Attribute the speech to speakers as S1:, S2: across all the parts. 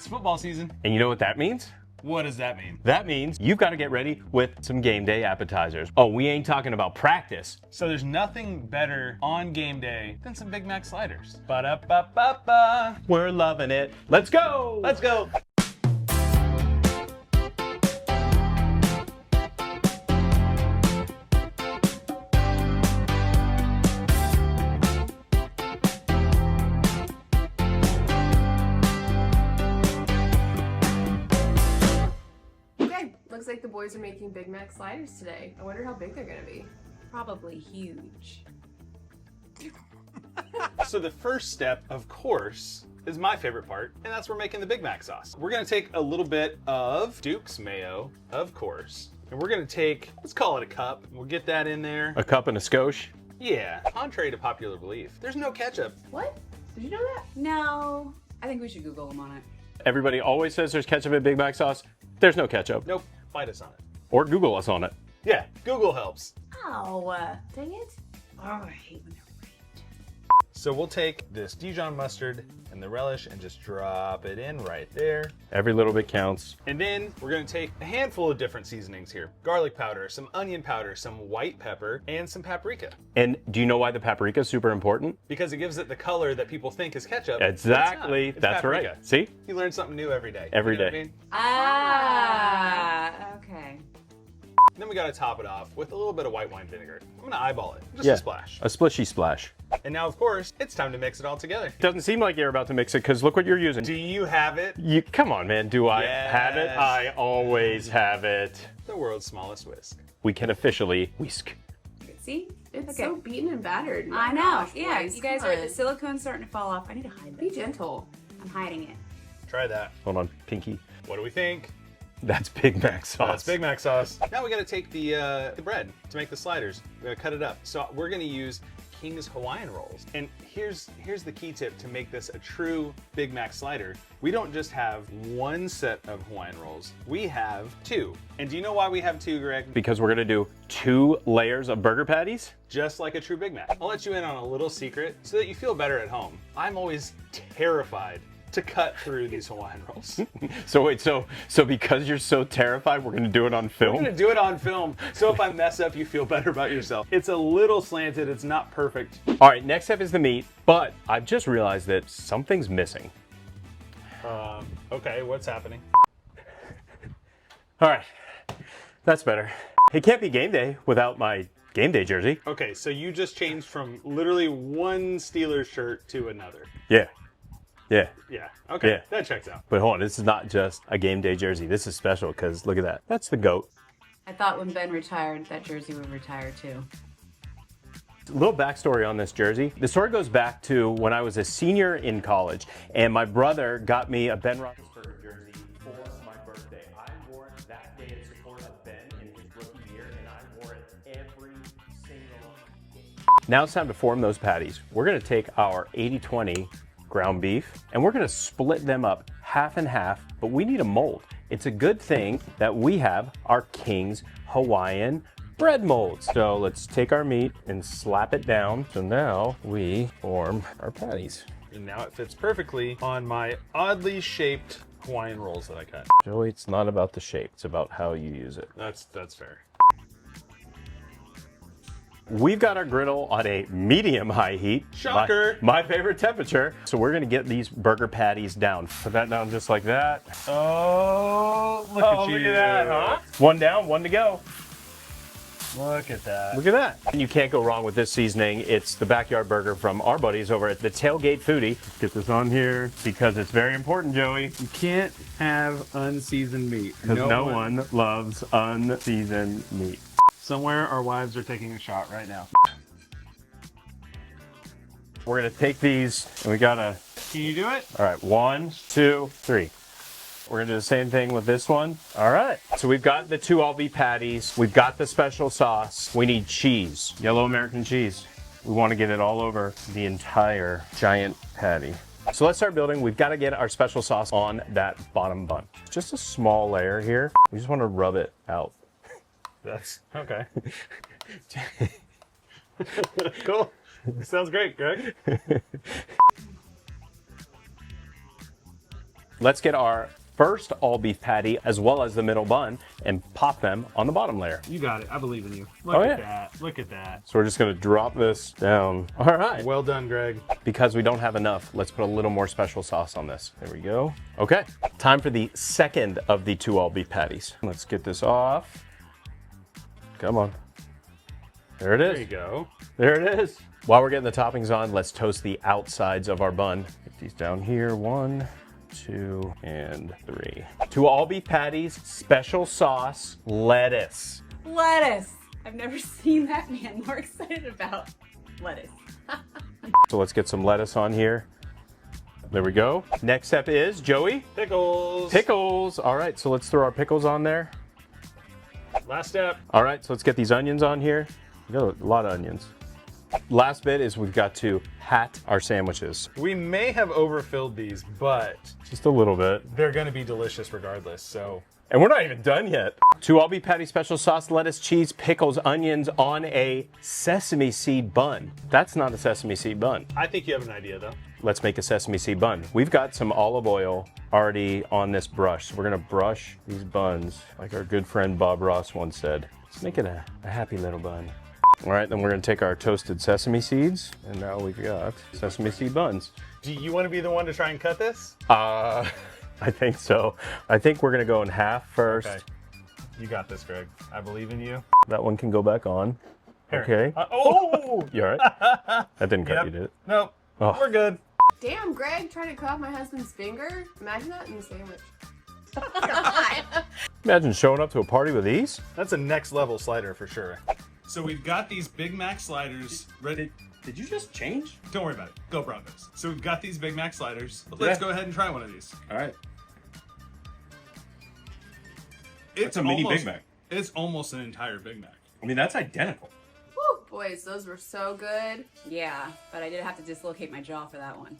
S1: It's football season.
S2: And you know what that means?
S1: What does that mean?
S2: That means you've got to get ready with some game day appetizers. Oh, we ain't talking about practice.
S1: So there's nothing better on game day than some Big Mac sliders. Ba-da-ba-ba-ba.
S2: We're loving it. Let's go.
S1: Let's go.
S3: Looks like the boys are making Big Mac sliders today. I wonder how big they're gonna be.
S4: Probably huge.
S1: So the first step, of course, is my favorite part, and that's we're making the Big Mac sauce. We're gonna take a little bit of Duke's mayo, of course, and we're gonna take, let's call it a cup. We'll get that in there.
S2: A cup and a skosh.
S1: Yeah, contrary to popular belief, there's no ketchup.
S3: What? Did you know that?
S4: No, I think we should Google them on it.
S2: Everybody always says there's ketchup in Big Mac sauce. There's no ketchup.
S1: Nope, fight us on it.
S2: Or Google us on it.
S1: Yeah, Google helps.
S4: Oh, dang it. Oh, I hate when they're
S1: So we'll take this Dijon mustard and the relish and just drop it in right there.
S2: Every little bit counts.
S1: And then we're gonna take a handful of different seasonings here. Garlic powder, some onion powder, some white pepper, and some paprika.
S2: And do you know why the paprika is super important?
S1: Because it gives it the color that people think is ketchup.
S2: Exactly.
S1: It's
S2: That's
S1: paprika.
S2: right. See?
S1: You learn something new every day.
S2: Every
S1: You know
S2: day.
S1: what I mean?
S4: Ah, okay.
S1: Then we gotta top it off with a little bit of white wine vinegar. I'm gonna eyeball it, just
S2: Yeah.
S1: a splash.
S2: A splishy splash.
S1: And now, of course, it's time to mix it all together.
S2: Doesn't seem like you're about to mix it because look what you're using.
S1: Do you have it?
S2: You come on, man. Do I
S1: Yes.
S2: have it? I always have it.
S1: The world's smallest whisk.
S2: We can officially whisk.
S4: See?
S3: It's
S4: Okay.
S3: so beaten and battered. My
S4: I know.
S3: gosh,
S4: Yeah,
S3: boys,
S4: you guys
S3: come
S4: are,
S3: on.
S4: the silicone's starting to fall off. I need to hide
S3: Be
S4: this.
S3: gentle.
S4: I'm hiding it.
S1: Try that.
S2: Hold on, pinky.
S1: What do we think?
S2: That's Big Mac sauce.
S1: That's Big Mac sauce. Now we gotta take the bread to make the sliders. We gotta cut it up. So we're gonna use King's Hawaiian rolls. And here's the key tip to make this a true Big Mac slider. We don't just have one set of Hawaiian rolls. We have two. And do you know why we have two, Greg?
S2: Because we're gonna do 2 layers of burger patties.
S1: Just like a true Big Mac. I'll let you in on a little secret so that you feel better at home. I'm always terrified to cut through these Hawaiian rolls.
S2: So wait, so because you're so terrified, we're gonna do it on
S1: We're
S2: film?
S1: gonna do it on film, so if I mess up, you feel better about yourself. It's a little slanted, it's not perfect.
S2: All right, next step is the meat, but I've just realized that something's missing.
S1: Okay, what's happening?
S2: All right, that's better. It can't be game day without my game day jersey.
S1: Okay, so you just changed from literally one Steelers shirt to another.
S2: Yeah, yeah.
S1: Yeah, okay,
S2: Yeah.
S1: that checks out.
S2: But hold on, this is not just a game day jersey. This is special because look at that. That's the GOAT.
S4: I thought when Ben retired, that jersey would retire too.
S2: A little backstory on this jersey. The story goes back to when I was a senior in college, and my brother got me a Ben Roethlisberger jersey for my birthday. I wore it that day in support of Ben in his rookie year, and I wore it every single game. Now it's time to form those patties. We're gonna take our 80-20 ground beef, and we're gonna split them up half and half, but we need a mold. It's a good thing that we have our King's Hawaiian bread molds. So let's take our meat and slap it down. So now we form our patties.
S1: And now it fits perfectly on my oddly shaped Hawaiian rolls that I cut.
S2: Joey, it's not about the shape, it's about how you use it.
S1: That's fair.
S2: We've got our griddle on a medium-high heat.
S1: Shocker.
S2: My favorite temperature. So we're gonna get these burger patties down. Put that down just like that.
S1: Oh, look
S2: Oh, look at that, huh? One down, one to go.
S1: Look at that.
S2: Look at that. And you can't go wrong with this seasoning. It's the backyard burger from our buddies over at the Tailgate Foodie. Let's get this on here because it's very important, Joey.
S1: You can't have unseasoned meat.
S2: Because no one loves unseasoned meat.
S1: Somewhere our wives are taking a shot right now.
S2: We're gonna take these and we gotta,
S1: Can you do it?
S2: all right, 1, 2, 3. We're gonna do the same thing with this one. All right, so we've got the 2 all-beef patties. We've got the special sauce. We need cheese, yellow American cheese. We wanna get it all over the entire giant patty. So let's start building. We've gotta get our special sauce on that bottom bun. Just a small layer here. We just wanna rub it out.
S1: That's okay. Cool. Sounds great, Greg.
S2: Let's get our first all beef patty as well as the middle bun and pop them on the bottom layer.
S1: You got it. I believe in you. Look
S2: Oh,
S1: at
S2: yeah.
S1: that. Look at that.
S2: So we're just gonna drop this down. All right.
S1: Well done, Greg.
S2: Because we don't have enough, let's put a little more special sauce on this. There we go. Okay, time for the second of the 2 all beef patties. Let's get this off. Come on. There it is.
S1: There you go.
S2: There it is. While we're getting the toppings on, let's toast the outsides of our bun. Get these down here. 1, 2, and 3. 2 all beef patties, special sauce, lettuce.
S4: Lettuce. I've never seen that man more excited about lettuce.
S2: So let's get some lettuce on here. There we go. Next step is, Joey?
S1: Pickles.
S2: Pickles. All right, so let's throw our pickles on there.
S1: Last step.
S2: All right, so let's get these onions on here. We got a lot of onions. Last bit is we've got to hat our sandwiches.
S1: We may have overfilled these, but
S2: Just a little bit.
S1: they're going to be delicious regardless. So
S2: And we're not even done yet. 2 all beef patty, special sauce, lettuce, cheese, pickles, onions on a sesame seed bun. That's not a sesame seed bun.
S1: I think you have an idea though.
S2: Let's make a sesame seed bun. We've got some olive oil already on this brush. So we're gonna brush these buns like our good friend Bob Ross once said. Let's make it a happy little bun. All right, then we're gonna take our toasted sesame seeds, and now we've got sesame seed buns.
S1: Do you want to be the one to try and cut this?
S2: I think so. I think we're gonna go in half first.
S1: Okay. You got this, Greg. I believe in you.
S2: That one can go back on.
S1: Here.
S2: Okay.
S1: Oh!
S2: You all right? That didn't cut
S1: Yep.
S2: you, did it?
S1: Nope.
S2: Oh.
S1: We're good.
S3: Damn, Greg, trying to cut off my husband's finger? Imagine that in the sandwich.
S2: Imagine showing up to a party with these.
S1: That's a next level slider for sure. So we've got these Big Mac sliders ready.
S2: Did you just change?
S1: Don't worry about it. Go Broncos. So we've got these Big Mac sliders. Let's go ahead and try one of these.
S2: All right.
S1: It's
S2: a mini Big Mac.
S1: It's almost an entire Big Mac.
S2: I mean, that's identical.
S3: Woo, boys, those were so good.
S4: Yeah, but I did have to dislocate my jaw for that one.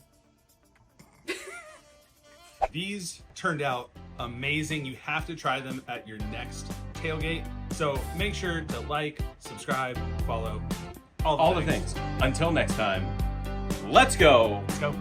S1: These turned out amazing. You have to try them at your next tailgate. So make sure to like, subscribe, follow, all the things.
S2: Until next time, let's go.
S1: Let's go.